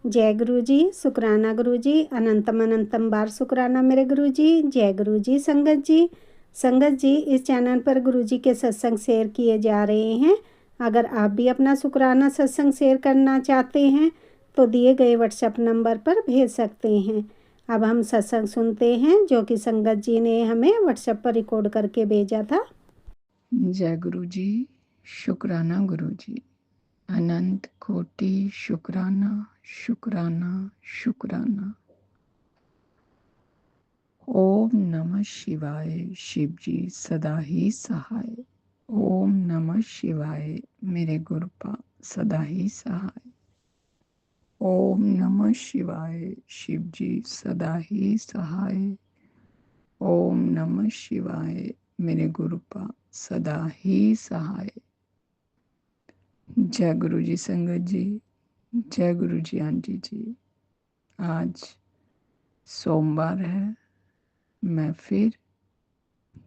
जय गुरु जी, शुक्राना गुरु जी, अनंतम अनंतम बार शुक्राना मेरे गुरु जी। जय गुरु जी। संगत जी इस चैनल पर गुरु जी के सत्संग शेयर किए जा रहे हैं। अगर आप भी अपना शुक्राना सत्संग शेयर करना चाहते हैं तो दिए गए व्हाट्सएप नंबर पर भेज सकते हैं। अब हम सत्संग सुनते हैं जो कि संगत जी ने हमें व्हाट्सएप पर रिकॉर्ड करके भेजा था। जय गुरु जी, शुक्राना गुरु जी, अनंत कोटि शुक्राना शुक्राना शुक्राना। ओम नमः शिवाय, शिव जी सदा ही सहाय। ओम नमः शिवाय, मेरे गुरुपा सदा ही सहाय। ओम नमः शिवाय, शिव जी सदा ही सहाय। ओम नमः शिवाय, मेरे गुरुपा सदा ही सहाय। जय गुरु जी संगत जी, जय गुरु जी आंटी जी। आज सोमवार है। मैं फिर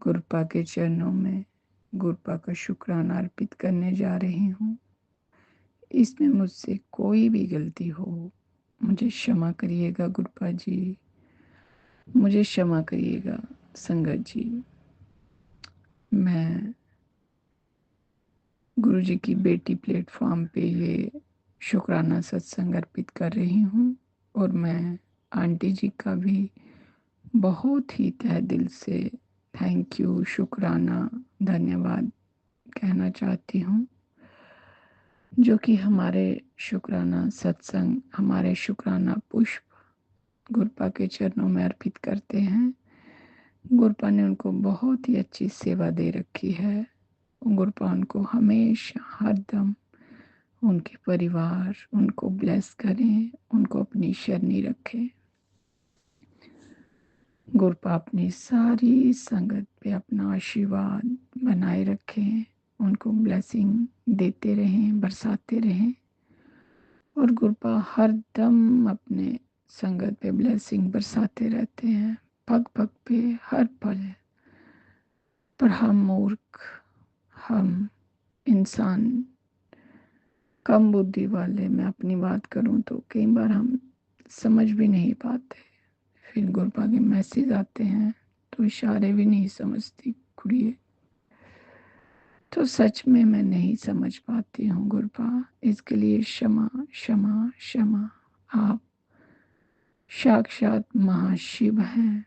गुरुपा के चरणों में गुरुपा का शुक्राना अर्पित करने जा रही हूँ। इसमें मुझसे कोई भी गलती हो मुझे क्षमा करिएगा गुरुपा जी, मुझे क्षमा करिएगा संगत जी। मैं गुरु जी की बेटी प्लेटफॉर्म पे ये शुक्राना सत्संग अर्पित कर रही हूँ और मैं आंटी जी का भी बहुत ही तहे दिल से थैंक यू, शुक्राना, धन्यवाद कहना चाहती हूँ, जो कि हमारे शुक्राना सत्संग, हमारे शुक्राना पुष्प गुरुपा के चरणों में अर्पित करते हैं। गुरुपा ने उनको बहुत ही अच्छी सेवा दे रखी है। गुरुपा उनको हमेशा हरदम उनके परिवार उनको ब्लेस करें, उनको अपनी शरणी रखें। गुरुपा अपनी सारी संगत पे अपना आशीर्वाद बनाए रखें, उनको ब्लेसिंग देते रहें, बरसाते रहें। और गुरुपा हर दम अपने संगत पे ब्लेसिंग बरसाते रहते हैं, पग पग पे हर पल। पर हम मूर्ख, हम इंसान कम बुद्धि वाले, मैं अपनी बात करूं तो कई बार हम समझ भी नहीं पाते। फिर गुरुपा के मैसेज आते हैं तो इशारे भी नहीं समझती कुड़िए। तो सच में मैं नहीं समझ पाती हूँ गुरुपा, इसके लिए क्षमा क्षमा क्षमा। आप साक्षात महाशिव हैं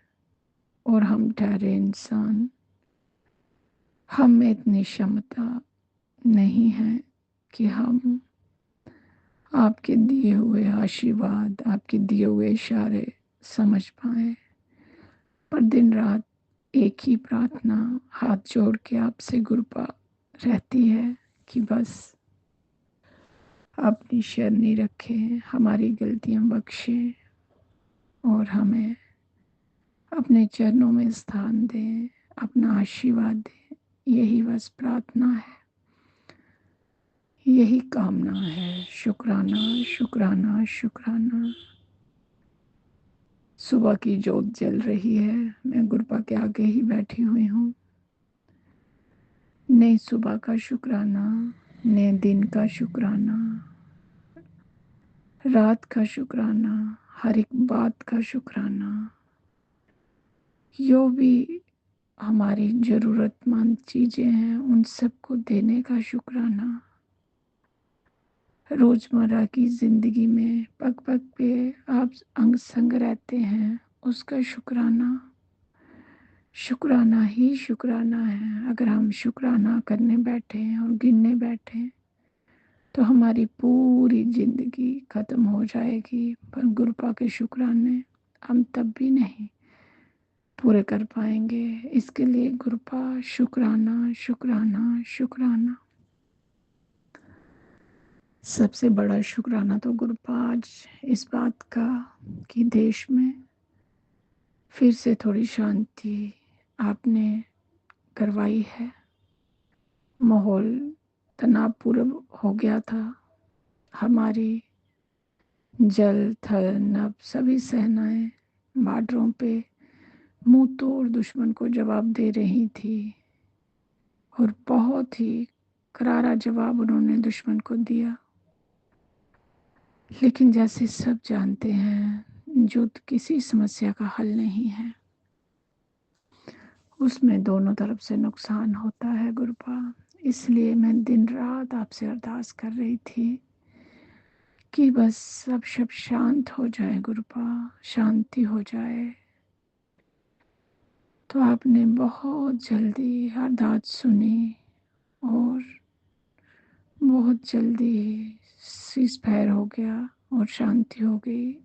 और हम ठहरे इंसान। हम में इतनी क्षमता नहीं है कि हम आपके दिए हुए आशीर्वाद, आपके दिए हुए इशारे समझ पाए। पर दिन रात एक ही प्रार्थना हाथ जोड़ के आपसे गुरुपा रहती है कि बस अपनी शरणी रखें, हमारी गलतियां बख्शें और हमें अपने चरणों में स्थान दें, अपना आशीर्वाद दें। यही बस प्रार्थना है, यही कामना है। शुक्राना शुक्राना शुक्राना। सुबह की जोत जल रही है, मैं गुरुपा के आगे ही बैठी हुई हूँ। नई सुबह का शुक्राना, नए दिन का शुक्राना, रात का शुक्राना, हर एक बात का शुक्राना। जो भी हमारी ज़रूरतमंद चीज़ें हैं उन सबको देने का शुक्राना। रोज़मर्रा की ज़िंदगी में पग पग पे आप अंग संग रहते हैं, उसका शुक्राना। शुक्राना ही शुक्राना है। अगर हम शुक्राना करने बैठे और गिनने बैठे तो हमारी पूरी ज़िंदगी ख़त्म हो जाएगी। पर गुरुपा के शुक्राने हम तब भी नहीं पूरे कर पाएंगे। इसके लिए गुरुपा शुक्राना शुक्राना शुक्राना। सबसे बड़ा शुक्राना तो गुरुपा आज इस बात का कि देश में फिर से थोड़ी शांति आपने करवाई है। माहौल तनावपूर्ण हो गया था। हमारी जल थल नभ सभी सेनाएं बॉर्डरों पे मुंह तोड़ दुश्मन को जवाब दे रही थी और बहुत ही करारा जवाब उन्होंने दुश्मन को दिया। लेकिन जैसे सब जानते हैं, युद्ध किसी समस्या का हल नहीं है, उसमें दोनों तरफ से नुकसान होता है गुरुपा। इसलिए मैं दिन रात आपसे अरदास कर रही थी कि बस सब शांत हो जाए गुरुपा, शांति हो जाए। तो आपने बहुत जल्दी अरदास सुनी और बहुत जल्दी सीज फायर हो गया और शांति हो गई।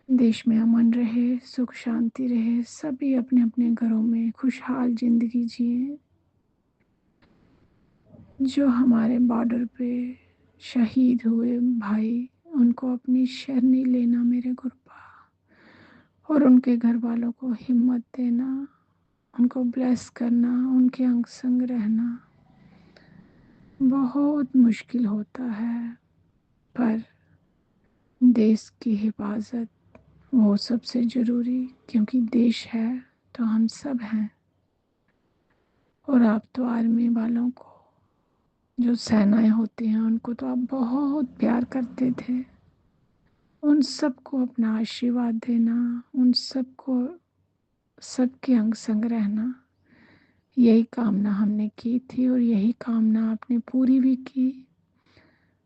देश में अमन रहे, सुख शांति रहे, सभी अपने अपने घरों में खुशहाल जिंदगी जिए। जो हमारे बॉर्डर पे शहीद हुए भाई, उनको अपनी शरणी लेना मेरे गुरुपा, और उनके घर वालों को हिम्मत देना, उनको ब्लेस करना, उनके अंग संग रहना। बहुत मुश्किल होता है, पर देश की हिफाजत वो सबसे ज़रूरी, क्योंकि देश है तो हम सब हैं। और आप तो आर्मी वालों को, जो सेनाएं होती हैं, उनको तो आप बहुत प्यार करते थे। उन सबको अपना आशीर्वाद देना, उन सबको सबके अंग संग रहना, यही कामना हमने की थी और यही कामना आपने पूरी भी की।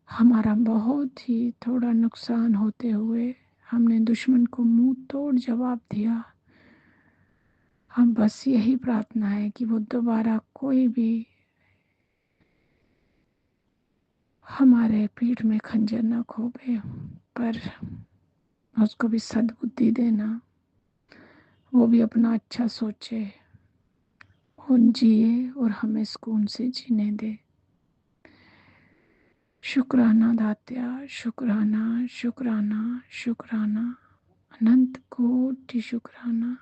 हमारा बहुत ही थोड़ा नुकसान होते हुए हमने दुश्मन को मुंह तोड़ जवाब दिया। हम बस यही प्रार्थना है कि वो दोबारा कोई भी हमारे पीठ में खंजर न खोपे, पर उसको भी सद्बुद्धि देना, वो भी अपना अच्छा सोचे और जिए और हमें सुकून से जीने दे। शुक्राना दात्या, शुक्राना, शुक्राना, शुक्राना, अनंत कोटि शुक्राना।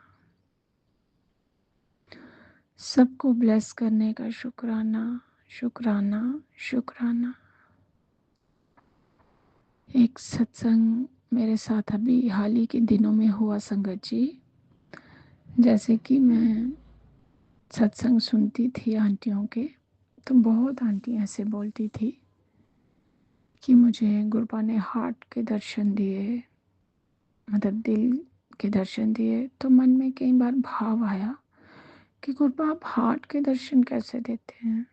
सबको ब्लेस करने का शुक्राना, शुक्राना, शुक्राना। एक सत्संग मेरे साथ अभी हाल ही के दिनों में हुआ संगत जी। जैसे कि मैं सत्संग सुनती थी आंटियों के, तो बहुत आंटियाँ ऐसे बोलती थी कि मुझे गुरुपा ने हार्ट के दर्शन दिए, मतलब दिल के दर्शन दिए। तो मन में कई बार भाव आया कि गुरुपा आप हार्ट के दर्शन कैसे देते हैं।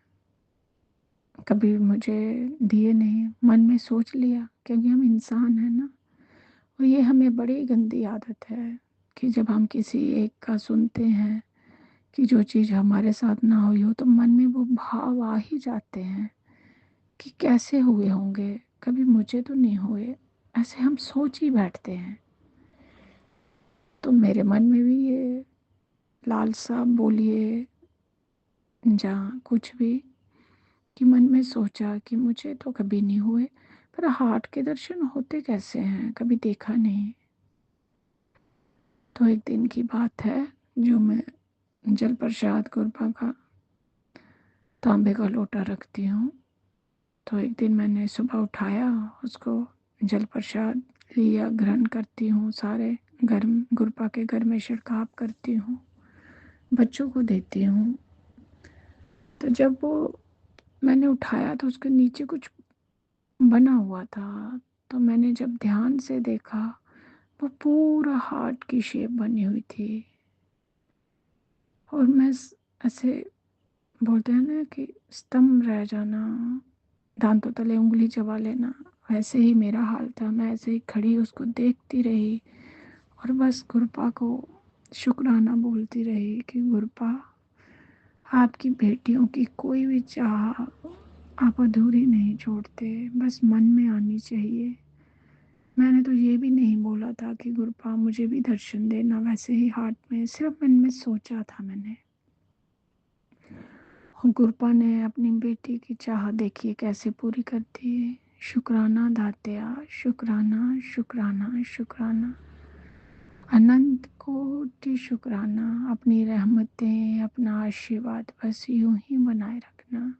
कभी मुझे दिए नहीं, मन में सोच लिया, क्योंकि हम इंसान हैं ना। और ये हमें बड़ी गंदी आदत है कि जब हम किसी एक का सुनते हैं कि जो चीज़ हमारे साथ ना हुई हो, तो मन में वो भाव आ ही जाते हैं कि कैसे हुए होंगे, कभी मुझे तो नहीं हुए, ऐसे हम सोच ही बैठते हैं। तो मेरे मन में भी ये लालसा बोलिए, जहाँ कुछ भी, कि मन में सोचा कि मुझे तो कभी नहीं हुए, पर हार्ट के दर्शन होते कैसे हैं, कभी देखा नहीं। तो एक दिन की बात है, जो मैं जल प्रसाद गुरुपा का तांबे का लोटा रखती हूँ। तो एक दिन मैंने सुबह उठाया, उसको जल प्रसाद लिया, ग्रहण करती हूँ, सारे घर गुरुपा के घर में छिड़काव करती हूँ, बच्चों को देती हूँ। तो जब वो मैंने उठाया तो उसके नीचे कुछ बना हुआ था। तो मैंने जब ध्यान से देखा, वो पूरा हार्ट की शेप बनी हुई थी। और मैं ऐसे, बोलते हैं ना कि स्तंभ रह जाना, दांतों तले उंगली चबा लेना, वैसे ही मेरा हाल था। मैं ऐसे ही खड़ी उसको देखती रही और बस गुरुपा को शुक्राना बोलती रही कि गुरुपा, आपकी बेटियों की कोई भी चाह आप अधूरी नहीं छोड़ते, बस मन में आनी चाहिए। मैंने तो ये भी नहीं बोला था कि गुरुपा मुझे भी दर्शन देना, वैसे ही हार्ट में सिर्फ मन में सोचा था मैंने। और गुरुपा ने अपनी बेटी की चाह देखिए कैसे पूरी करती है। शुक्राना दात्या, शुक्राना, शुक्राना, शुक्राना, अनंत कोटि शुक्राना। अपनी रहमतें, अपना आशीर्वाद बस यूं ही बनाए रखना।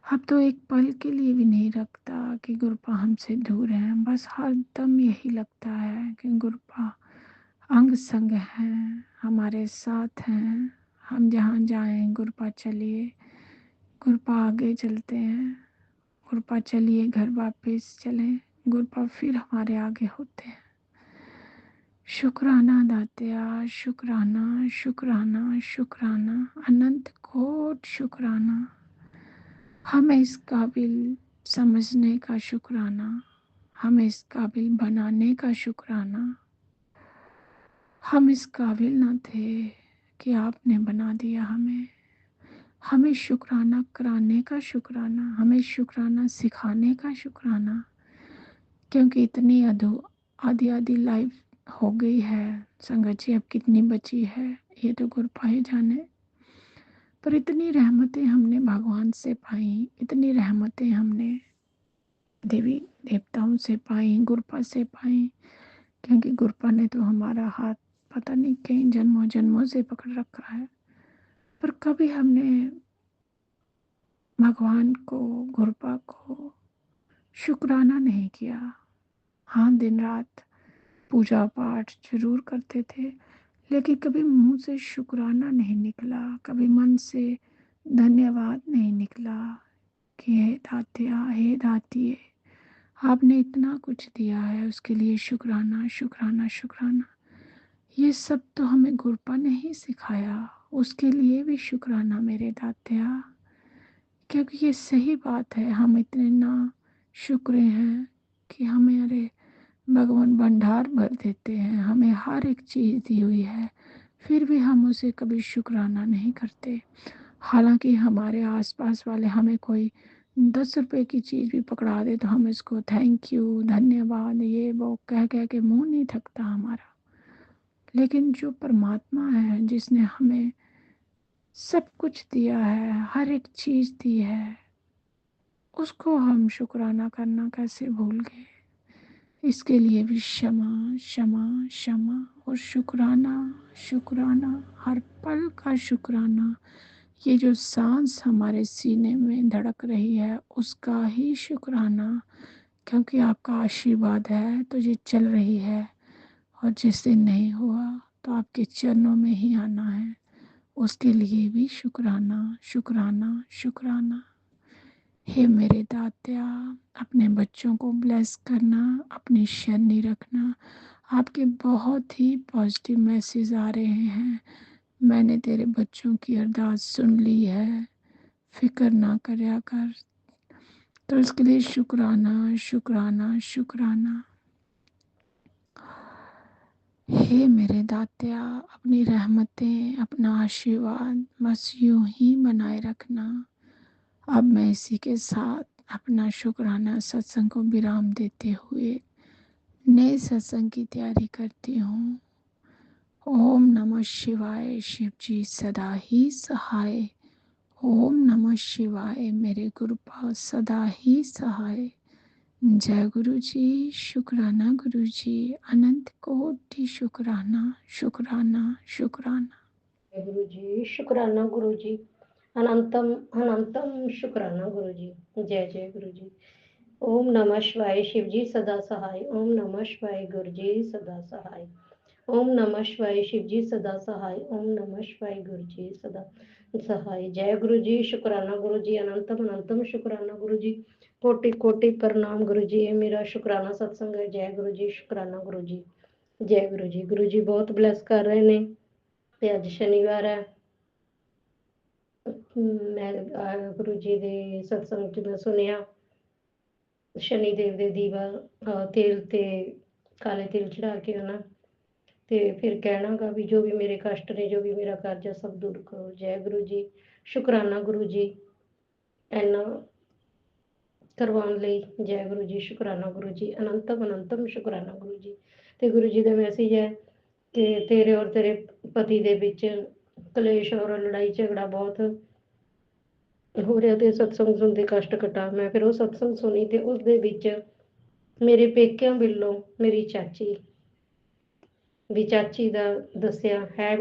अब तो एक पल के लिए भी नहीं लगता कि गुरुपा हमसे दूर हैं, बस हर दम यही लगता है कि गुरुपा अंग संग हैं, हमारे साथ हैं। हम जहाँ जाएं गुरुपा चलिए, गुरुपा आगे चलते हैं, गुरपा चलिए घर वापस चलें, गुरपा फिर हमारे आगे होते हैं। शुक्राना दात्या, शुक्राना शुक्राना शुक्राना, अनंत कोट शुक्राना। हमें इस काबिल समझने का शुक्राना, हमें इस काबिल बनाने का शुक्राना। हम इस काबिल ना थे कि आपने बना दिया हमें। हमें शुक्राना कराने का शुक्राना, हमें शुक्राना सिखाने का शुक्राना, क्योंकि इतनी आधी आधी लाइफ हो गई है। संगत जी अब कितनी बची है ये तो गुरपा ही जाने, पर इतनी रहमतें हमने भगवान से पाई, इतनी रहमतें हमने देवी देवताओं से पाई, गुरपा से पाई, क्योंकि गुरपा ने तो हमारा हाथ पता नहीं कई जन्मों जन्मों से पकड़ रखा है। पर कभी हमने भगवान को, गुरपा को शुक्राना नहीं किया। हाँ, दिन रात पूजा पाठ जरूर करते थे, लेकिन कभी मुंह से शुक्राना नहीं निकला, कभी मन से धन्यवाद नहीं निकला कि हे दात्या, हे दातिये, आपने इतना कुछ दिया है उसके लिए शुक्राना शुक्राना शुक्राना। ये सब तो हमें गुरपा ने ही सिखाया, उसके लिए भी शुक्राना मेरे दात्या, क्योंकि ये सही बात है। हम इतने ना शुक्र हैं कि हमें अरे भगवान भंडार भर देते हैं, हमें हर एक चीज़ दी हुई है, फिर भी हम उसे कभी शुक्राना नहीं करते। हालांकि हमारे आसपास वाले हमें कोई 10 रुपए की चीज़ भी पकड़ा दे तो हम इसको थैंक यू, धन्यवाद, ये वो कह कह के मुंह नहीं थकता हमारा। लेकिन जो परमात्मा है, जिसने हमें सब कुछ दिया है, हर एक चीज़ दी है, उसको हम शुक्राना करना कैसे भूल गए। इसके लिए भी क्षमा क्षमा क्षमा और शुक्राना शुक्राना, हर पल का शुक्राना। ये जो सांस हमारे सीने में धड़क रही है उसका ही शुक्राना, क्योंकि आपका आशीर्वाद है तो ये चल रही है, और जिस दिन नहीं हुआ तो आपके चरणों में ही आना है, उसके लिए भी शुक्राना शुक्राना शुक्राना। हे मेरे दात्या, अपने बच्चों को ब्लेस करना, अपनी शरणी रखना। आपके बहुत ही पॉजिटिव मैसेज आ रहे हैं। मैंने तेरे बच्चों की अरदास सुन ली है, फिक्र ना करया कर। तो इसके लिए शुक्राना शुक्राना शुक्राना। हे मेरे दात्या, अपनी रहमतें, अपना आशीर्वाद बस यूं ही बनाए रखना। अब मैं इसी के साथ अपना शुक्राना सत्संग को विराम देते हुए नए सत्संग की तैयारी करती हूँ। ओम नमः शिवाय, शिव जी सदा ही सहाय। ओम नमः शिवाय, मेरे गुरुपाद सदा ही सहाय। जय गुरु जी, शुक्राना गुरु जी, अनंत कोटि शुक्राना शुक्राना शुक्राना। जय गुरु जी, शुक्राना गुरु जी, अनंतम अनंतम शुक्राना गुरु जी। जय जय गुरु जी। ओम नमः शिवाय, शिव जी सदा सहाय। ओम नमः शिवाय, गुरु जी सदा सहाय। ओम नमः शिवाय, शिव जी सदा सहाय। ओम नमः शिवाय, गुरु जी सदा सहाय। जय गुरु जी, शुक्राना गुरु जी, अनंतम अनंतम शुक्राना गुरु जी। कोटि कोटि प्रणाम गुरु जी, ये मेरा शुक्राना सत्संग है। जय गुरु जी, शुक्राना गुरु जी। जय गुरु जी। गुरु जी बहुत ब्लेस कर रहे ने ਤੇ ਅੱਜ ਸ਼ਨੀਵਾਰ ਹੈ। ਮੈਂ ਗੁਰੂ ਜੀ ਦੇ ਸਤਸੰਗ 'ਚ ਮੈਂ ਸੁਣਿਆ ਸ਼ਨੀਦੇਵ ਦੇ ਦੀਵਾ ਤੇਲ ਤੇ ਕਾਲੇ ਤਿਲ ਚੜਾ ਕੇ ਹਨਾ, ਤੇ ਫਿਰ ਕਹਿਣਾਗਾ ਵੀ ਜੋ ਵੀ ਮੇਰੇ ਕਸ਼ਟ ਨੇ, ਜੋ ਵੀ ਮੇਰਾ ਕਰਜ਼ਾ ਸਭ ਦੂਰ ਕਰੋ। ਜੈ ਗੁਰੂ ਜੀ, ਸ਼ੁਕਰਾਨਾ ਗੁਰੂ ਜੀ ਇੰਨਾ ਕਰਵਾਉਣ ਲਈ। ਜੈ ਗੁਰੂ ਜੀ, ਸ਼ੁਕਰਾਨਾ ਗੁਰੂ ਜੀ, ਅਨੰਤਮ ਅਨੰਤਮ ਸ਼ੁਕਰਾਨਾ ਗੁਰੂ ਜੀ। ਤੇ ਗੁਰੂ ਜੀ ਦਾ ਮੈਸੇਜ ਹੈ ਕਿ ਤੇਰੇ ਔਰ ਤੇਰੇ ਪਤੀ ਦੇ ਵਿੱਚ ਕਲੇਸ਼ ਔਰ ਲੜਾਈ ਝਗੜਾ ਬਹੁਤ ਹੋ ਰਿਹਾ, ਤੇ ਸਤਸੰਗ ਸੁਣਦੇ ਕਸ਼ਟ ਕਟਾ। ਮੈਂ ਫਿਰ ਉਹ ਸਤਸੰਗ ਸੁਣੀ ਤੇ ਉਸ ਦੇ ਵਿੱਚ ਮੇਰੇ ਪੇਕਿਆਂ ਵੱਲੋਂ ਮੇਰੀ ਚਾਚੀ ਵੀ ਚਾਚੀ ਦਾ ਦੱਸਿਆ ਹੈ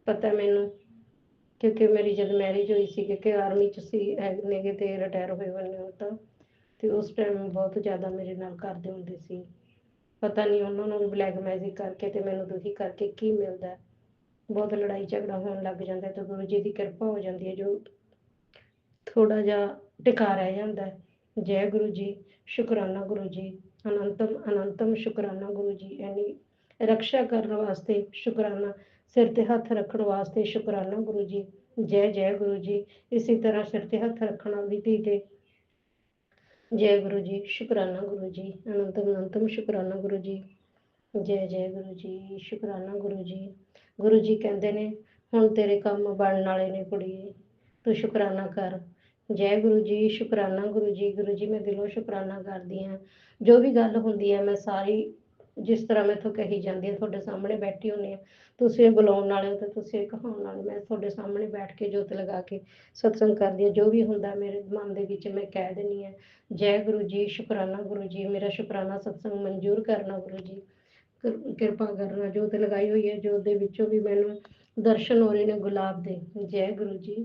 ਪਤਾ ਮੈਨੂੰ, ਕਿਉਂਕਿ ਮੇਰੀ ਜਦ ਮੈਰਿਜ ਹੋਈ ਸੀ ਕਿ ਆਰਮੀ 'ਚ ਸੀ ਨੇਗੇ ਤੇ ਰਿਟਾਇਰ ਹੋਏ ਹੋਏ ਨੇ ਉਹ ਤਾਂ, ਤੇ ਉਸ ਟਾਈਮ ਬਹੁਤ ਜ਼ਿਆਦਾ ਮੇਰੇ ਨਾਲ ਕਰਦੇ ਹੁੰਦੇ ਸੀ। ਪਤਾ ਨਹੀਂ ਉਹਨਾਂ ਨੂੰ ਵੀ ਬਲੈਕ ਮੈਜਿਕ ਕਰਕੇ ਤੇ ਮੈਨੂੰ ਦੁਖੀ ਕਰਕੇ ਕੀ ਮਿਲਦਾ। ਬਹੁਤ ਲੜਾਈ ਝਗੜਾ ਹੋਣ ਲੱਗ ਜਾਂਦਾ ਤੇ ਗੁਰੂ ਜੀ ਦੀ ਕਿਰਪਾ ਹੋ ਜਾਂਦੀ ਹੈ, ਜੋ ਥੋੜਾ ਜਿਹਾ ਟਿਕਾ ਰਹਿ ਜਾਂਦਾ। जय गुरु जी, शुकराना गुरु जी, अनंतम अनंतम शुकराना गुरु जी। यानी रक्षा करने वास्ते शुकराना, सिर ते हथ रखने वास्ते शुकराना गुरु जी। जय जय गुरु जी। इसी तरह सिर ते हथ रखना भी धी ते जय गुरु जी, शुकराना गुरु जी, अनंतम अनंतम शुकराना गुरु जी। जय जय गुरु जी, शुकराना गुरु जी। गुरु जी कहते ने हुण तेरे काम बनने वाले ने कुड़िए, तू शुकराना कर। जय गुरु जी, शुकराना गुरु जी। गुरु जी मैं दिलों शुकराना करदी हाँ। जो भी गल हुंदी है मैं सारी जिस तरह मैथों कही जाती है तुहाडे सामने बैठी होनी है, तुसीं बुलाउण वाले हो ते तुसीं कहाउण वाले, मैं तुहाडे सामने बैठ के जोत लगा के सत्संग करदी हाँ। जो भी हुंदा मेरे मन दे विच मैं कह दिंदी हाँ। जय गुरु जी, शुकराना गुरु जी। मेरा शुकराना सत्संग मंजूर करना गुरु जी, ਕਿਰਪਾ ਕਰਨਾ। ਜੋਤ ਲਗਾਈ ਹੋਈ ਹੈ, ਜੋਤ ਦੇ ਵਿੱਚੋਂ ਵੀ ਮੈਨੂੰ ਦਰਸ਼ਨ ਹੋ ਰਹੇ ਨੇ ਗੁਲਾਬ ਦੇ। ਜੈ ਗੁਰੂ ਜੀ,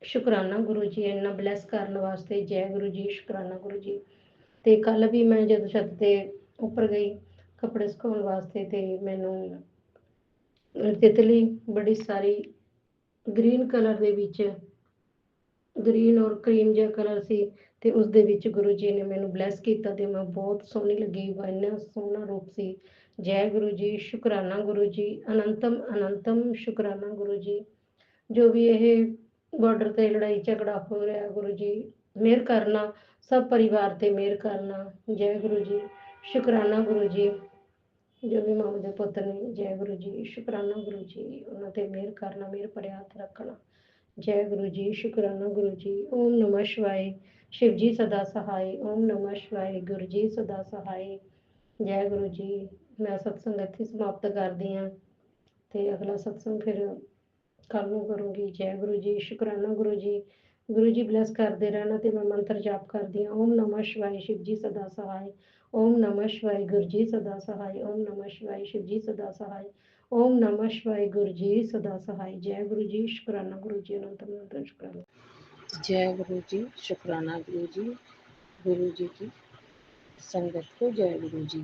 ਸ਼ੁਕਰਾਨਾ ਗੁਰੂ ਜੀ ਇੰਨਾ ਬਲੈਸ ਕਰਨ ਵਾਸਤੇ। ਜੈ ਗੁਰੂ ਜੀ, ਸ਼ੁਕਰਾਨਾ ਗੁਰੂ ਜੀ। ਤੇ ਕੱਲ ਵੀ ਮੈਂ ਜਦੋਂ ਛੱਤ ਤੇ ਉੱਪਰ ਗਈ ਕੱਪੜੇ ਸੁਕਾਉਣ ਵਾਸਤੇ ਤੇ ਮੈਨੂੰ ਤਿਤਲੀ ਬੜੀ ਸਾਰੀ ਗ੍ਰੀਨ ਕਲਰ ਦੇ ਵਿੱਚ, ਗ੍ਰੀਨ ਔਰ ਕਰੀਮ ਜਿਹਾ ਕਲਰ ਸੀ ਤੇ ਉਸ ਦੇ ਵਿੱਚ ਗੁਰੂ ਜੀ ਨੇ ਮੈਨੂੰ ਬਲੈਸ ਕੀਤਾ ਤੇ ਮੈਂ ਬਹੁਤ ਸੋਹਣੀ ਲੱਗੀ। ਇੰਨਾ ਸੋਹਣਾ ਰੂਪ ਸੀ। ਜੈ ਗੁਰੂ ਜੀ, ਸ਼ੁਕਰਾਨਾ ਗੁਰੂ ਜੀ, ਅਨੰਤਮ ਅਨੰਤਮ ਸ਼ੁਕਰਾਨਾ ਗੁਰੂ ਜੀ। ਜੋ ਵੀ ਇਹ ਬਾਰਡਰ ਤੇ ਲੜਾਈ ਝਗੜਾ ਹੋ ਰਿਹਾ ਗੁਰੂ ਜੀ ਮਿਹਰ ਕਰਨਾ, ਸਭ ਪਰਿਵਾਰ ਤੇ ਮਿਹਰ ਕਰਨਾ। ਜੈ ਗੁਰੂ ਜੀ, ਸ਼ੁਕਰਾਨਾ ਗੁਰੂ ਜੀ। ਜੋ ਵੀ ਮਾਂ ਦੇ ਪੁੱਤ ਨੇ, ਜੈ ਗੁਰੂ ਜੀ, ਸ਼ੁਕਰਾਨਾ ਗੁਰੂ ਜੀ, ਉਹਨਾਂ ਤੇ ਮਿਹਰ ਕਰਨਾ, ਮਿਹਰ ਭਰਿਆ ਹੱਥ ਰੱਖਣਾ। जय गुरु जी, शुकराना गुरु जी। ओम नमः शिवाय, शिव जी सदा सहाय। ओम नमः शिवाय, गुरु जी सदा सहाय। जय गुरु जी। मैं सत्संग इत्थे समाप्त करदी हाँ ते अगला सत्संग फिर कल नूं करूँगी। जय गुरु जी, शुकराना गुरु जी। गुरु जी ब्लैस करते रहना ते मैं मंत्र जाप करदी हाँ। ओम नमः शिवाय, शिव जी सदा सहाय। ओम नमः शिवाय, गुरु जी सदा सहाय। ओम नमः शिवाय, शिव जी सदा सहाय। ओम नमः शिवाय, गुरु जी सदा सहाय। जय गुरु जी, शुकराना गुरु जी, अनंत अनंत शुकराना। जय गुरु जी, शुकराना गुरु जी की संगत को जय गुरु जी।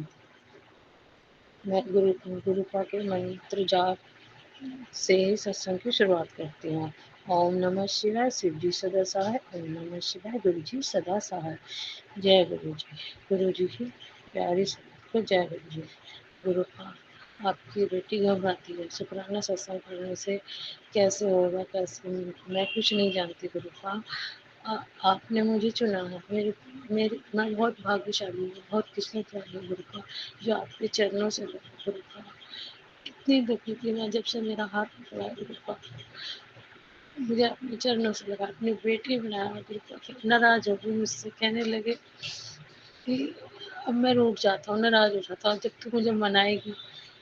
मैं गुरु का के मंत्र जाप से ही सत्संग की शुरुआत करती हूँ। ओम नमः शिवाय, शिव जी सदा सहाय। ओम नमः शिवाय, गुरु जी सदा सहाय। जय गुरु जी। गुरु जी की प्यारी संगत को जय गुरु जी। गुरु का आपकी बेटी घबराती है, शुक्राना सत्संग करने से कैसे होगा, कैसे, मैं कुछ नहीं जानती गुरु का। आपने मुझे चुना है। मैं बहुत भाग्यशाली हूँ, बहुत किस्मत वाली हूँ गुरु का, जो आपके चरणों से लगा गुरु का। इतनी दुखी थी मैं जब से मेरा हाथ पकड़ा गुरु का, मुझे अपने चरणों से लगा, अपनी बेटी बनाया गुरु का। नाराज हो गई मुझसे, कहने लगे कि अब मैं रूठ जाता हूँ, नाराज हो जाता हूँ, जब तू मुझे मनाएगी,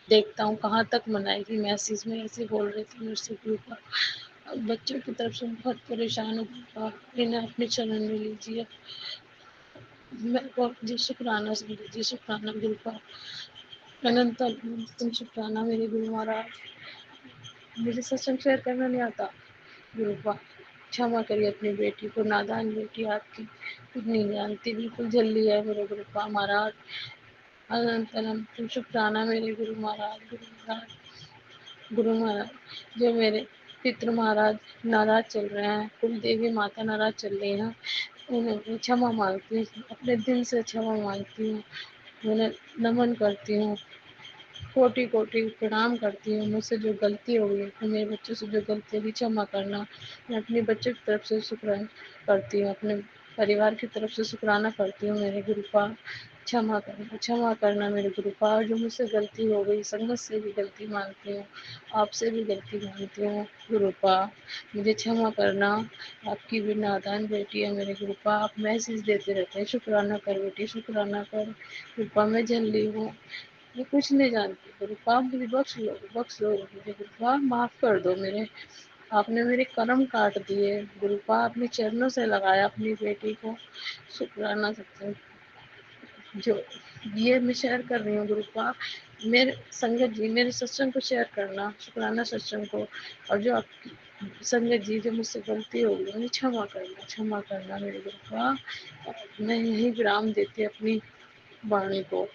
देखता हूँ कहाँ तक मनाएगी। मैसेज में ऐसे बोल रहे थे मुझसे गुरु का। बच्चों की तरफ से बहुत परेशान हूँ, इन्हें अपने चरण में लीजिए। मैं बहुत जी शुक्राना समझो, जी शुक्राना गुरु का, अनंत तुम शुक्राना मेरे गुरु महाराज। मुझे सत्संग शेयर करना नहीं आता गुरु का, क्षमा करिए अपनी बेटी को, नादान बेटी आपकी, कुछ नहीं जानती, बिल्कुल जल्दी है मेरे गुरु का महाराज। अनंत अनंत तुम शुक्राना मेरे गुरु महाराज, गुरु महाराज, गुरु महाराज। जो मेरे पितृ महाराज नाराज चल रहे हैं, कुल देवी माता नाराज चल रही हैं, उन्हें क्षमा मांगती हूँ, अपने दिल से क्षमा मांगती हूँ, उन्हें नमन करती हूँ, कोटि कोटि प्रणाम करती हूँ। मुझसे जो गलती हो गई है, मेरे बच्चों से जो गलती हुई क्षमा करना। मैं अपने बच्चों की तरफ से शुक्राना करती हूँ, अपने परिवार की तरफ से शुक्राना करती हूँ मेरे गुरु का। क्षमा करना मेरे गुरु का। जो मुझसे गलती हो गई, संगत से भी गलती मांगती हूँ, आपसे भी गलती मांगती हूँ गुरु का, मुझे क्षमा करना। आपकी भी नादान बेटी है मेरे गुरु का, आप मैसेज देते रहते हैं, शुक्राना कर बेटी, शुक्राना कर। गुरुपा मैं जल्दी हूँ, मैं कुछ नहीं जानती गुरुपा, मुझे बख्श लो मुझे गुरुपा, माफ़ कर दो मेरे। आपने मेरे कर्म काट दिए गुरुपा, अपने चरणों से लगाया अपनी बेटी को। शुक्राना सत्संग जो ये मैं शेयर कर रही हूँ गुरुपा, मेरे संगत जी मेरे सत्संग को शेयर करना, शुक्राना सत्संग को। और जो आप संगत जी जो मुझसे गलती हो गई उन्हें क्षमा करना मेरे गुरुपा। मैं यही विराम देती अपनी वाणी को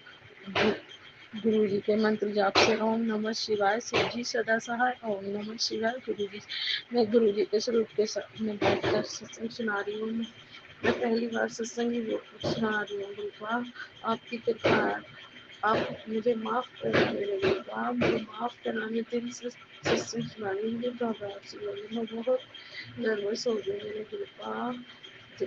गुरु जी के मंत्र जाप से। ओम नमः शिवाय, शिव जी सदा सहाय। ओम नमः शिवाय, गुरु जी। मैं गुरु जी के स्वरूप के साथ में बैठकर सत्संग सुना रही हूँ। मैं पहली बार सत्संग ही सुना रही हूँ गुरुपा, आपकी कृपा है। आप मुझे माफ़ करना मेरे गुरुपा, मुझे माफ़ करना। मैं दिल से सत्संग सुनानी मुझे घबराहट सी लगी, मैं बहुत नर्वस हो गई मेरे गुरुपा।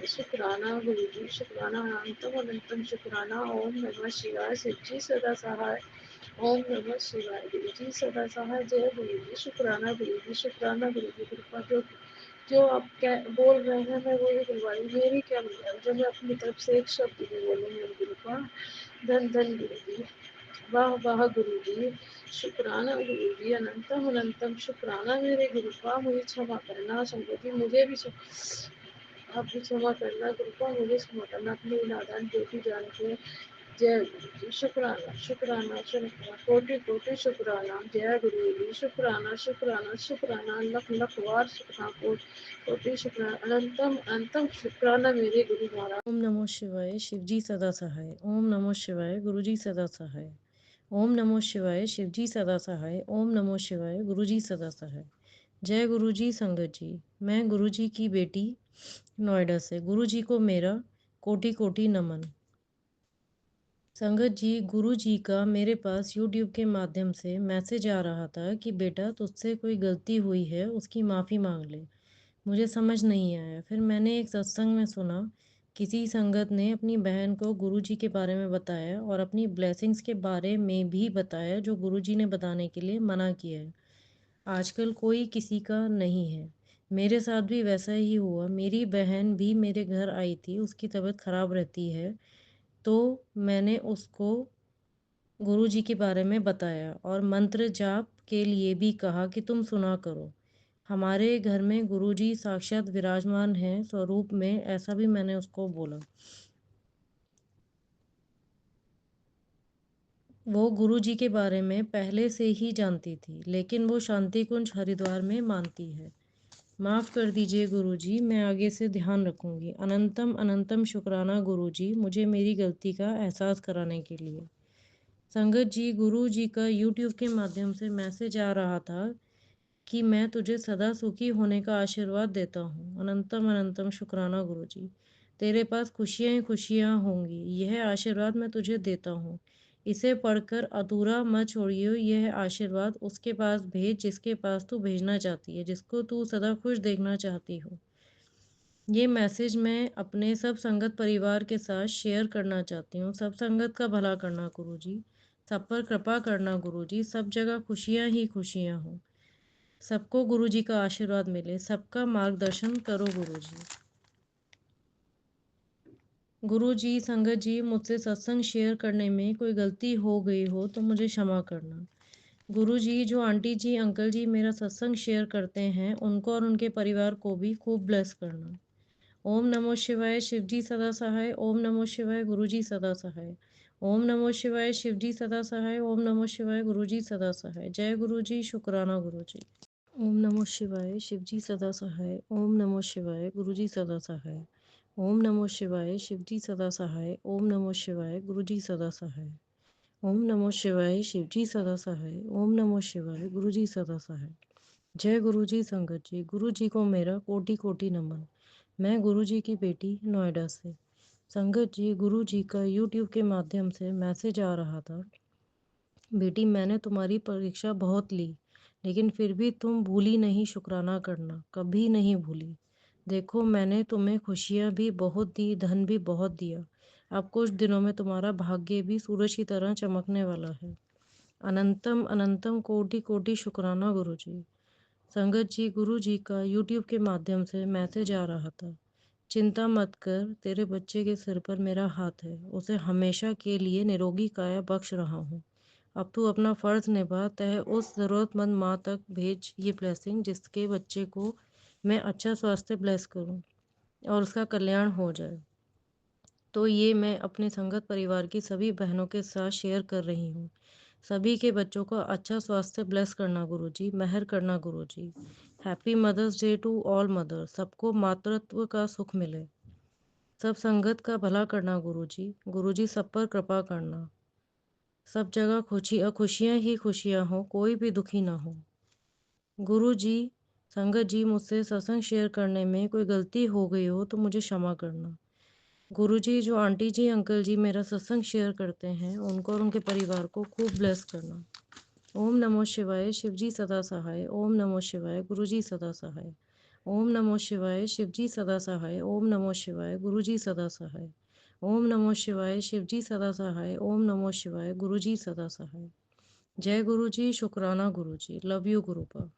शुक्राना गुरु जी, शुक्राना अनंतम अनंतम शुक्राना। ओम नमः शिवाय, शिव जी सदा सहाय। ओम नमः शिवाय, गुरु जी सदा सहाय। जय गुरु जी, शुक्राना गुरु जी, शुक्राना गुरु जी। कृपा जो आप क्या बोल रहे हैं मैं वही बुलवाई, मेरी क्या बुलवाई, जो मैं अपनी तरफ से एक शब्द भी बोलूँ मेरे गुरुपा। धन धन गुरु जी, वाह वाह गुरु जी, शुक्राना गुरु जी, अनंतम अनंतम शुक्राना मेरे गुरुपा। मुझे क्षमा करना संगति, मुझे भी आप भी क्षमा करना कृपा, मुझे क्षमा करना अपनी नादान बेटी जान के। जय गुरु जी, शुक्राना शुक्राना शुक्राना, कोटि कोटि शुक्राना। जय गुरु जी, शुक्राना शुक्राना शुक्राना, लख लख वार शुक्राना, कोटि शुक्राना, अनंतम अनंतम शुक्राना मेरे गुरु महाराज। ओम नमो शिवाय, शिव जी सदा सहाय। ओम नमो शिवाय, गुरु जी सदा सहाय। ओम नमो शिवाय, शिव जी सदा सहाय। ओम नमो शिवाय, गुरु जी सदा सहाय। जय गुरु जी संगत जी, मैं गुरु जी की बेटी नोएडा से। गुरु जी को मेरा कोटि कोटि नमन। संगत जी, गुरु जी का मेरे पास यूट्यूब के माध्यम से मैसेज आ रहा था कि बेटा तुझसे कोई गलती हुई है, उसकी माफ़ी मांग ले। मुझे समझ नहीं आया। फिर मैंने एक सत्संग में सुना, किसी संगत ने अपनी बहन को गुरु जी के बारे में बताया और अपनी ब्लेसिंग्स के बारे में भी बताया जो गुरु जी ने बताने के लिए मना किया है। आजकल कोई किसी का नहीं है। मेरे साथ भी वैसा ही हुआ। मेरी बहन भी मेरे घर आई थी, उसकी तबीयत ख़राब रहती है, तो मैंने उसको गुरु जी के बारे में बताया और मंत्र जाप के लिए भी कहा कि तुम सुना करो। हमारे घर में गुरु जी साक्षात विराजमान हैं स्वरूप में, ऐसा भी मैंने उसको बोला। वो गुरु जी के बारे में पहले से ही जानती थी, लेकिन वो शांति कुंज हरिद्वार में मानती है। माफ़ कर दीजिए गुरु जी, मैं आगे से ध्यान रखूंगी। अनंतम अनंतम शुक्राना गुरु जी, मुझे मेरी गलती का एहसास कराने के लिए। संगत जी, गुरु जी का यूट्यूब के माध्यम से मैसेज आ रहा था कि मैं तुझे सदा सुखी होने का आशीर्वाद देता हूँ। अनंतम अनंतम शुक्राना गुरु जी, तेरे पास खुशियाँ ही खुशियाँ होंगी, यह आशीर्वाद मैं तुझे देता हूँ। इसे पढ़कर अधूरा मत छोड़िए। यह आशीर्वाद उसके पास भेज जिसके पास तू भेजना चाहती है, जिसको तू सदा खुश देखना चाहती हो। ये मैसेज मैं अपने सब संगत परिवार के साथ शेयर करना चाहती हूँ। सब संगत का भला करना गुरु जी, सब पर कृपा करना गुरु जी, सब जगह खुशियाँ ही खुशियाँ हों, सबको गुरु जी का आशीर्वाद मिले, सबका मार्गदर्शन करो गुरु जी। गुरु जी संगत जी, मुझसे सत्संग शेयर करने में कोई गलती हो गई हो तो मुझे क्षमा करना। गुरु जी, जो आंटी जी अंकल जी मेरा सत्संग शेयर करते हैं उनको और उनके परिवार को भी खूब ब्लेस करना। ओम नमो शिवाय, शिव जी सदा सहाय। ओम नमो शिवाय, गुरु जी सदा सहाय। ओम नमो शिवाय, शिव जी सदा सहाय। ओम नमो शिवाय, गुरु जी सदा सहाय। जय गुरु जी, शुक्राना गुरु जी। ओम नमो शिवाय, शिव जी सदा सहाय। ओम नमो शिवाय, गुरु जी सदा सहाय। ओम नमो शिवाय, शिव जी सदा सहाय। ओम नमो शिवाय, गुरु जी सदा सहाय। ओम नमो शिवाय, शिव जी सदा सहाय। ओम नमो शिवाय, गुरु जी सदा सहाय। जय गुरु जी संगत जी, गुरु जी को मेरा कोटि कोटि नमन। मैं गुरु जी की बेटी नोएडा से। संगत जी, गुरु जी का यूट्यूब के माध्यम से मैसेज आ रहा था, बेटी मैंने तुम्हारी परीक्षा बहुत ली, लेकिन फिर भी तुम भूली नहीं शुक्राना करना, कभी नहीं भूली। देखो मैंने तुम्हें खुशियाँ भी बहुत दी, धन भी बहुत दिया। अब कुछ दिनों में तुम्हारा भाग्य भी सूरज की तरह चमकने वाला है। अनंतम अनंतम कोटि कोटि शुक्राना गुरु जी। संगत जी, गुरु जी का यूट्यूब के माध्यम से मैसेज आ रहा था, चिंता मत कर, तेरे बच्चे के सिर पर मेरा हाथ है, उसे हमेशा के लिए निरोगी काया बख्श रहा हूँ। अब तू अपना फ़र्ज़ निभा, तय उस ज़रूरतमंद माँ तक भेज ये ब्लेसिंग जिसके बच्चे को मैं अच्छा स्वास्थ्य ब्लेस करूँ और उसका कल्याण हो जाए। तो ये मैं अपने संगत परिवार की सभी बहनों के साथ शेयर कर रही हूँ। सभी के बच्चों को अच्छा स्वास्थ्य ब्लेस करना गुरु जी, मेहर करना गुरु जी। Happy mother's day to all mother, सबको मातृत्व का सुख मिले। सब संगत का भला करना गुरु जी सब पर कृपा करना। सब जगह खुशियाँ ही खुशियाँ हो, कोई भी दुखी ना हो। गुरु जी संगत जी, मुझसे सत्संग शेयर करने में कोई गलती हो गई हो तो मुझे क्षमा करना। गुरुजी, जो आंटी जी, अंकल जी मेरा सत्संग शेयर करते हैं, उनको और उनके परिवार को खूब ब्लेस करना। ओम नमो शिवाय, शिवजी सदा सहाय। ओम नमो शिवाय, गुरुजी सदा सहाय। ओम नमो शिवाय, शिवजी सदा सहाय। ओम नमो शिवाय, गुरुजी सदा सहाय। ओम नमो शिवाय, शिवजी सदा सहाय। ओम नमो शिवाय, गुरुजी सदा सहाय। जय गुरुजी, शुक्राना गुरुजी, लव यू गुरुपा।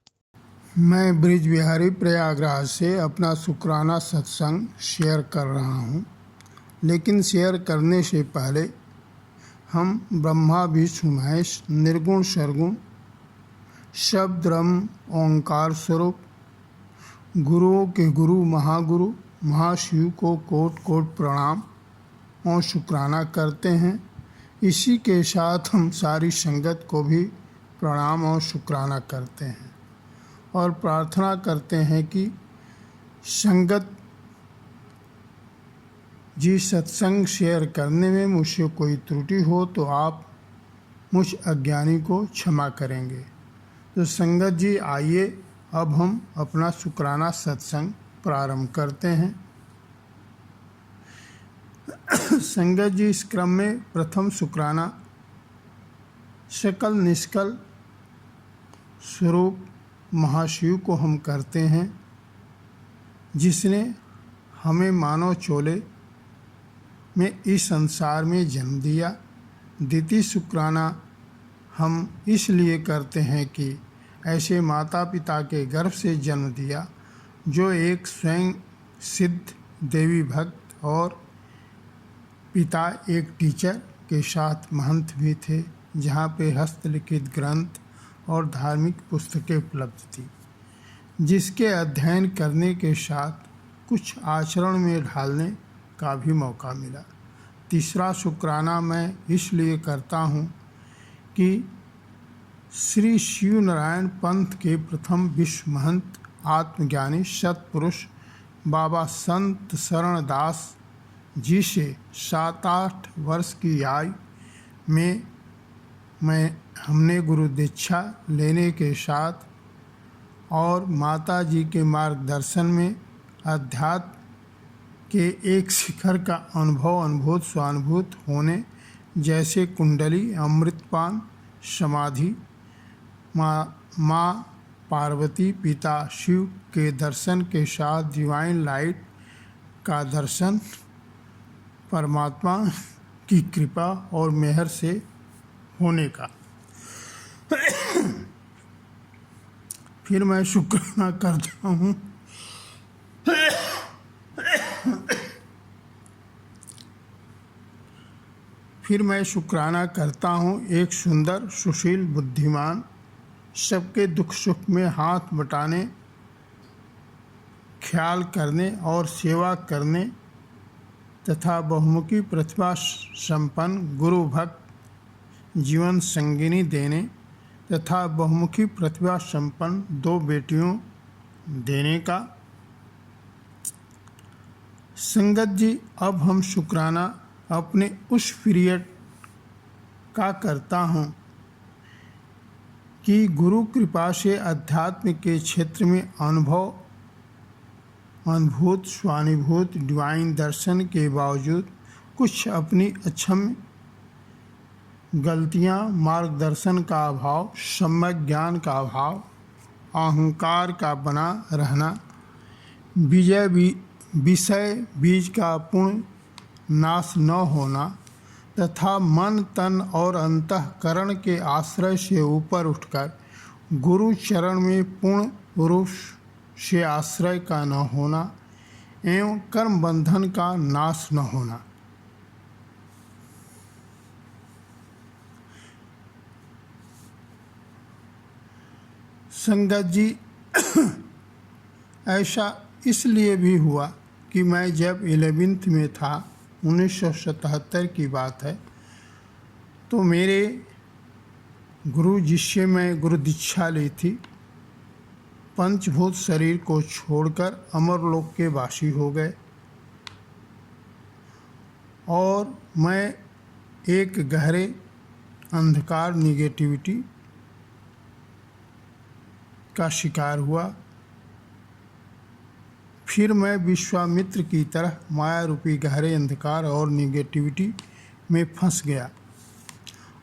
मैं ब्रिज बिहारी प्रयागराज से अपना शुक्राना सत्संग शेयर कर रहा हूँ, लेकिन शेयर करने से पहले हम ब्रह्मा विष्णु महेश निर्गुण सरगुण शब्द ब्रह्म ओंकार स्वरूप गुरुओं के गुरु महागुरु महाशिव को कोट कोट प्रणाम और शुक्राना करते हैं। इसी के साथ हम सारी संगत को भी प्रणाम और शुक्राना करते हैं और प्रार्थना करते हैं कि संगत जी सत्संग शेयर करने में मुझसे कोई त्रुटि हो तो आप मुझ अज्ञानी को क्षमा करेंगे। तो संगत जी, आइए अब हम अपना शुक्राना सत्संग प्रारंभ करते हैं। संगत जी, इस क्रम में प्रथम शुक्राना सकल निष्कल स्वरूप महाशिव को हम करते हैं, जिसने हमें मानव चोले में इस संसार में जन्म दिया। द्वितीय शुक्राना हम इसलिए करते हैं कि ऐसे माता पिता के गर्भ से जन्म दिया जो एक स्वयं सिद्ध देवी भक्त और पिता एक टीचर के साथ महंत भी थे, जहाँ पे हस्तलिखित ग्रंथ और धार्मिक पुस्तकें उपलब्ध थी, जिसके अध्ययन करने के साथ कुछ आचरण में ढालने का भी मौका मिला। तीसरा शुक्राना मैं इसलिए करता हूँ कि श्री शिव नारायण पंथ के प्रथम विश्व महंत आत्मज्ञानी सतपुरुष बाबा संत शरण दास जी से 7-8 वर्ष की आयु में हमने गुरु दीक्षा लेने के साथ और माता जी के मार्गदर्शन में अध्यात्म के एक शिखर का अनुभूत स्वानुभूत होने, जैसे कुंडली, अमृतपान, समाधि, माँ पार्वती, पिता शिव के दर्शन के साथ डिवाइन लाइट का दर्शन परमात्मा की कृपा और मेहर से होने का। फिर मैं शुक्राना करता हूँ एक सुंदर सुशील बुद्धिमान, सबके दुख सुख में हाथ बटाने, ख्याल करने और सेवा करने तथा बहुमुखी प्रतिभा संपन्न गुरु भक्त जीवन संगिनी देने तथा बहुमुखी प्रतिभा संपन्न 2 बेटियों देने का। संगत जी, अब हम शुक्राना अपने उस पीरियड का करता हूँ कि गुरु कृपा से अध्यात्म के क्षेत्र में अनुभूत स्वानुभूत डिवाइन दर्शन के बावजूद कुछ अपनी अक्षम्य गलतियाँ, मार्गदर्शन का अभाव, सम्यक ज्ञान का अभाव, अहंकार का बना रहना, विषय बीज का पूर्ण नाश न होना तथा मन तन और अंतःकरण के आश्रय से ऊपर उठकर गुरु चरण में पूर्ण रूप से आश्रय का न होना एवं कर्म बंधन का नाश न होना। संगत जी, ऐसा इसलिए भी हुआ कि मैं जब 11th में था, 1977 की बात है, तो मेरे गुरु जिससे मैं गुरु दीक्षा ली थी, पंचभूत शरीर को छोड़कर अमरलोक के वासी हो गए और मैं एक गहरे अंधकार निगेटिविटी का शिकार हुआ। फिर मैं विश्वामित्र की तरह माया रूपी गहरे अंधकार और निगेटिविटी में फंस गया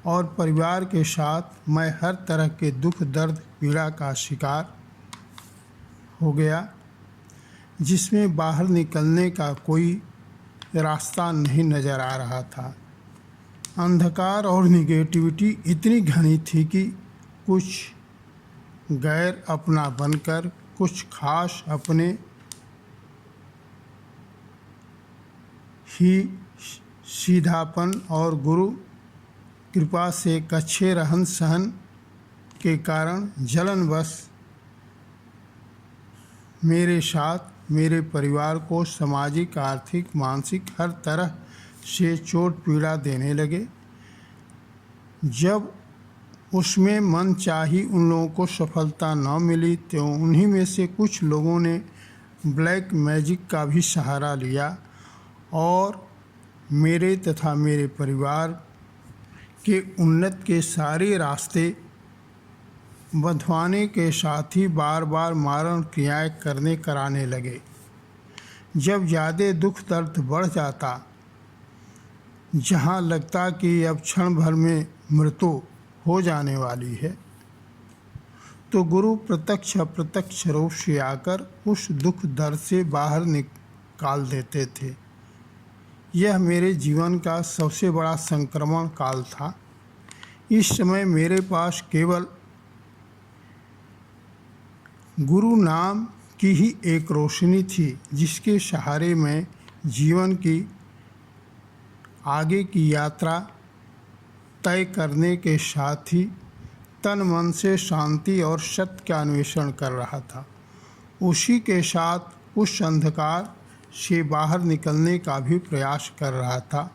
और परिवार के साथ मैं हर तरह के दुख दर्द पीड़ा का शिकार हो गया, जिसमें बाहर निकलने का कोई रास्ता नहीं नज़र आ रहा था। अंधकार और निगेटिविटी इतनी घनी थी कि कुछ गैर अपना बनकर कुछ खास अपने ही सीधापन और गुरु कृपा से कच्चे रहन सहन के कारण जलनवश मेरे साथ मेरे परिवार को सामाजिक आर्थिक मानसिक हर तरह से चोट पीड़ा देने लगे। जब उसमें मन चाही उन लोगों को सफलता न मिली तो उन्हीं में से कुछ लोगों ने ब्लैक मैजिक का भी सहारा लिया और मेरे तथा मेरे परिवार के उन्नत के सारे रास्ते बंधवाने के साथ ही बार बार मारण क्रियाएं कराने लगे। जब ज़्यादा दुख दर्द बढ़ जाता, जहाँ लगता कि अब क्षण भर में मृत्यु हो जाने वाली है, तो गुरु प्रत्यक्ष अप्रत्यक्ष रूप से आकर उस दुख दर्द से बाहर निकाल देते थे। यह मेरे जीवन का सबसे बड़ा संक्रमण काल था। इस समय मेरे पास केवल गुरु नाम की ही एक रोशनी थी, जिसके सहारे मैं जीवन की आगे की यात्रा तय करने के साथ ही तन मन से शांति और सत्य का अन्वेषण कर रहा था। उसी के साथ उस अंधकार से बाहर निकलने का भी प्रयास कर रहा था।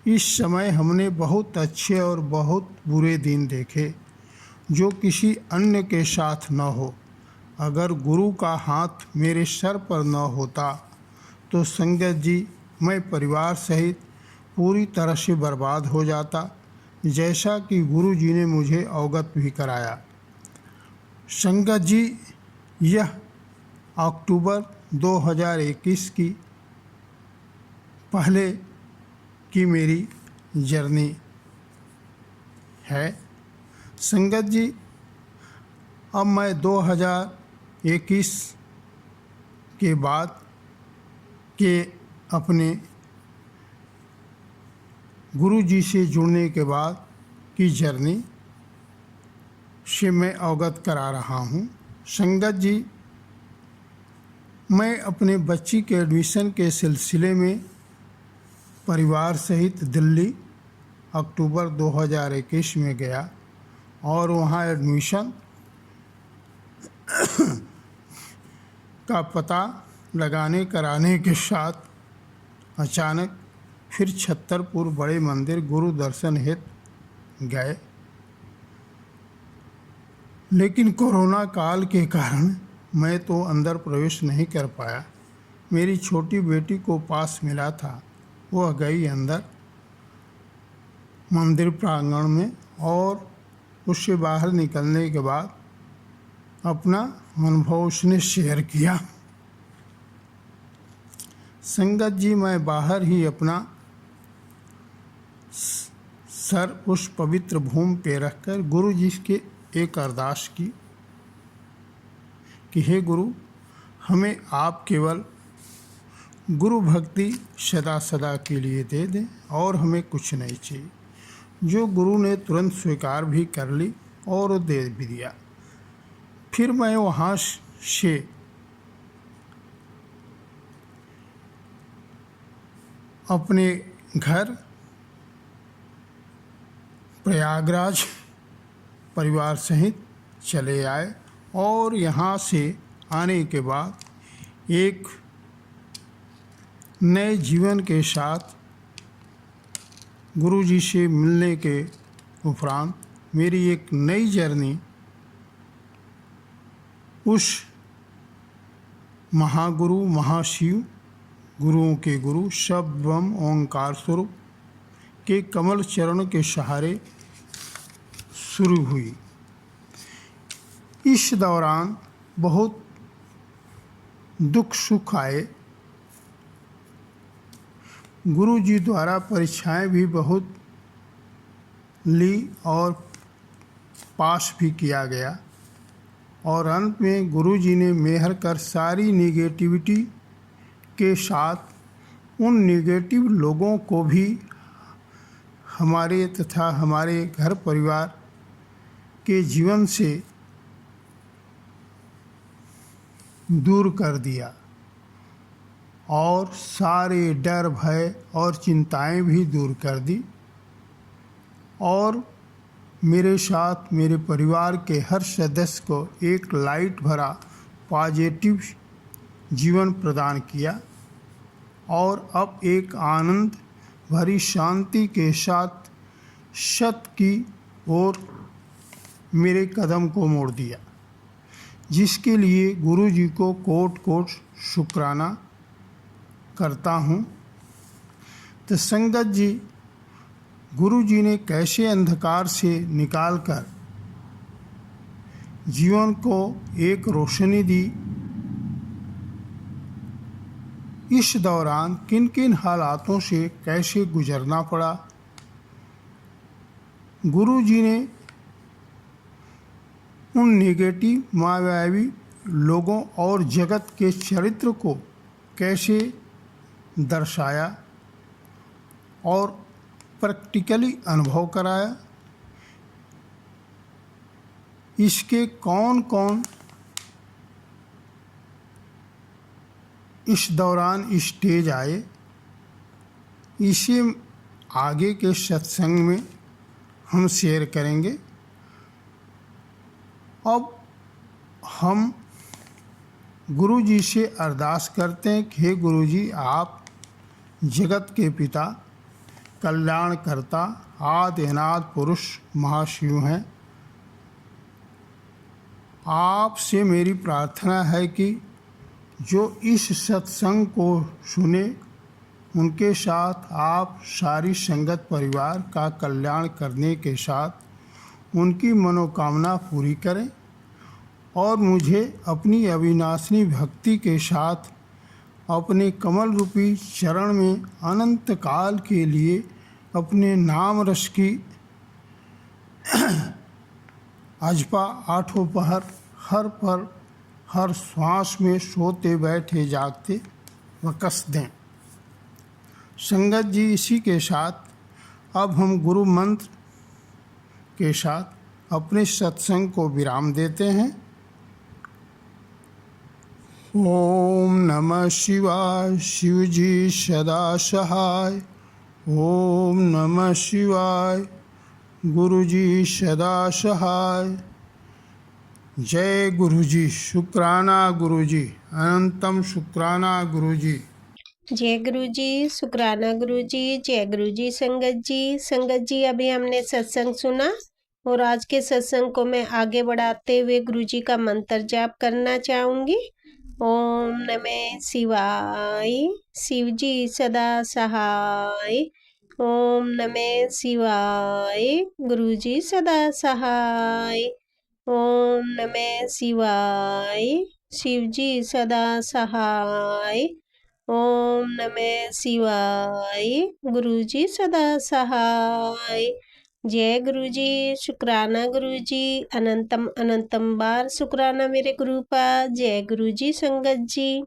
इस समय हमने बहुत अच्छे और बहुत बुरे दिन देखे, जो किसी अन्य के साथ न हो। अगर गुरु का हाथ मेरे सर पर न होता तो संगत जी, मैं परिवार सहित पूरी तरह से बर्बाद हो जाता, जैसा कि गुरु जी ने मुझे अवगत भी कराया। संगत जी, यह अक्टूबर 2021 की पहले की मेरी जर्नी है। संगत जी, अब मैं 2021 के बाद के अपने गुरु जी से जुड़ने के बाद की जर्नी से मैं अवगत करा रहा हूँ। संगत जी, मैं अपने बच्ची के एडमिशन के सिलसिले में परिवार सहित दिल्ली अक्टूबर 2021 में गया और वहाँ एडमिशन का पता कराने के साथ अचानक फिर छतरपुर बड़े मंदिर गुरु दर्शन हेतु गए, लेकिन कोरोना काल के कारण मैं तो अंदर प्रवेश नहीं कर पाया। मेरी छोटी बेटी को पास मिला था, वह गई अंदर मंदिर प्रांगण में और उससे बाहर निकलने के बाद अपना अनुभव उसने शेयर किया। संगत जी, मैं बाहर ही अपना सर उस पवित्र भूमि पे रखकर गुरु जी के एक अरदास की कि हे गुरु, हमें आप केवल गुरु भक्ति सदा सदा के लिए दे दें और हमें कुछ नहीं चाहिए। जो गुरु ने तुरंत स्वीकार भी कर ली और दे भी दिया। फिर मैं वहाँ से अपने घर प्रयागराज परिवार सहित चले आए और यहाँ से आने के बाद एक नए जीवन के साथ गुरु जी से मिलने के उपरांत मेरी एक नई जर्नी उस महागुरु महाशिव गुरुओं के गुरु शब्द ब्रह्म ओंकार स्वरूप के कमल चरण के सहारे शुरू हुई। इस दौरान बहुत दुख सुख आए। गुरु जी द्वारा परीक्षाएं भी बहुत ली और पास भी किया गया, और अंत में गुरु जी ने मेहर कर सारी निगेटिविटी के साथ उन निगेटिव लोगों को भी हमारे तथा हमारे घर परिवार के जीवन से दूर कर दिया, और सारे डर भय और चिंताएं भी दूर कर दी, और मेरे साथ मेरे परिवार के हर सदस्य को एक लाइट भरा पॉजिटिव जीवन प्रदान किया, और अब एक आनंद भरी शांति के साथ सत्य की ओर मेरे कदम को मोड़ दिया, जिसके लिए गुरु जी को कोट कोट शुक्राना करता हूँ। तो संगत जी, गुरु जी ने कैसे अंधकार से निकालकर जीवन को एक रोशनी दी, इस दौरान किन किन हालातों से कैसे गुजरना पड़ा। गुरु जी ने उन नेगेटिव मायावी लोगों और जगत के चरित्र को कैसे दर्शाया और प्रैक्टिकली अनुभव कराया। इसके कौन कौन इस दौरान स्टेज आए, इसे आगे के सत्संग में हम शेयर करेंगे। अब हम गुरु जी से अरदास करते हैं कि हे गुरु जी, आप जगत के पिता, कल्याणकर्ता, आदि अनादि पुरुष महाशिव हैं। आपसे मेरी प्रार्थना है कि जो इस सत्संग को सुने, उनके साथ आप सारी संगत परिवार का कल्याण करने के साथ उनकी मनोकामना पूरी करें, और मुझे अपनी अविनाशी भक्ति के साथ अपने कमल रूपी चरण में अनंत काल के लिए अपने नाम रस की अजपा आठों पहर हर पर हर श्वास में सोते बैठे जागते वकस दें। संगत जी, इसी के साथ अब हम गुरु मंत्र के साथ अपने सत्संग को विराम देते हैं। ओम नमः शिवाय। शिव जी सदा सहाय। ओम नमः शिवाय। गुरु जी सदा सहाय। जय गुरु जी। शुक्राना गुरु जी। अनंतम शुक्राना गुरु जी। जय गुरु जी, शुक्राना गुरु जी, जय गुरु जी। संगत जी, अभी हमने सत्संग सुना, और आज के सत्संग को मैं आगे बढ़ाते हुए गुरु जी का मंत्र जाप करना चाहूँगी। ओम नमः शिवाय। शिव जी सदा सहाय। ओम नमः शिवाय। गुरु जी सदा सहाय। ओम नमः शिवाय। शिव जी सदा सहाय। ओम नमः शिवाय। गुरु जी सदा सहाय। जय गुरु जी। शुक्राना गुरु जी। अनंतम अनंतम बार शुक्राना मेरे गुरु का। जय गुरु जी। संगत जी।